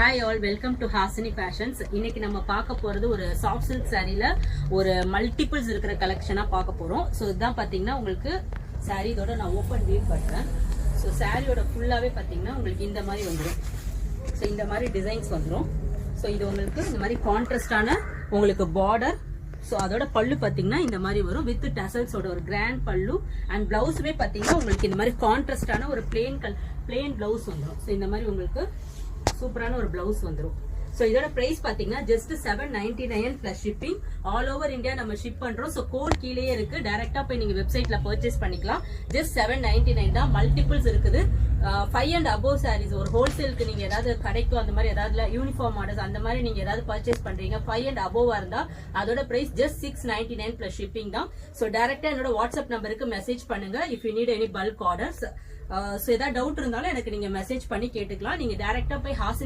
Hi all, welcome to Hasini Fashions. இன்னைக்கு நம்ம பார்க்க போறது ஒரு சாஃப்ட் சில்க் சாரீல ஒரு மல்டிபிள்ஸ் இருக்கிற கலெக்ஷனா பார்க்க போறோம். சோ இதான் பாத்தீங்கன்னா உங்களுக்கு சாரீ இதோட நான் ஓபன் வியூ பண்றேன். சோ சாரியோட ஃபுல்லாவே பாத்தீங்கன்னா உங்களுக்கு இந்த மாதிரி வந்துரும். சோ இந்த மாதிரி டிசைன்ஸ் வந்துரும். சோ இது உங்களுக்கு இந்த மாதிரி கான்ட்ராஸ்டான உங்களுக்கு பார்டர். சோ அதோட பல்லு பாத்தீங்கன்னா இந்த மாதிரி வரும் வித் டசல்ஸோட ஒரு கிராண்ட் பல்லு அண்ட் பிளவுஸுமே பாத்தீங்கன்னா உங்களுக்கு இந்த மாதிரி கான்ட்ராஸ்டான ஒரு பிளேன் பிளவுஸ் வந்துரும். சோ இந்த மாதிரி உங்களுக்கு சூப்பரான ஒரு பிளவுஸ் வந்துரும். சோ இதோட பிரைஸ் பாத்தீங்கன்னா just 799 plus shipping. All over India நம்ம ஷிப் பண்றோம். சோ கோட் கீழேயே இருக்கு, டைரக்டா போய் நீங்க வெப்சைட்ல பர்ச்சேஸ் பண்ணிக்கலாம். ஜஸ்ட் 799 தான். மல்டிபிள்ஸ் இருக்குது. 5 and above சாரீஸ் ஒரு ஹோல்சேலுக்கு நீங்க ஏதாவது கடைக்கும் அந்த மாதிரி ஏதாவது யூனிஃபார்ம் ஆர்டர்ஸ் அந்த மாதிரி நீங்க ஏதாவது பர்ச்சேஸ் பண்றீங்க 5 and above இருந்தா அதோட பிரைஸ் ஜஸ்ட் 699 பிளஸ் ஷிப்பிங் தான். சோ டைரக்டா என்னோட வாட்ஸ்அப் நம்பருக்கு மெசேஜ் பண்ணுங்க if you need any bulk orders. So ஏதாவது டவுட் இருந்தாலும் எனக்கு நீங்க மெசேஜ் பண்ணி கேட்டுக்கலாம். நீங்க டைரக்டா போய் ஹாசினி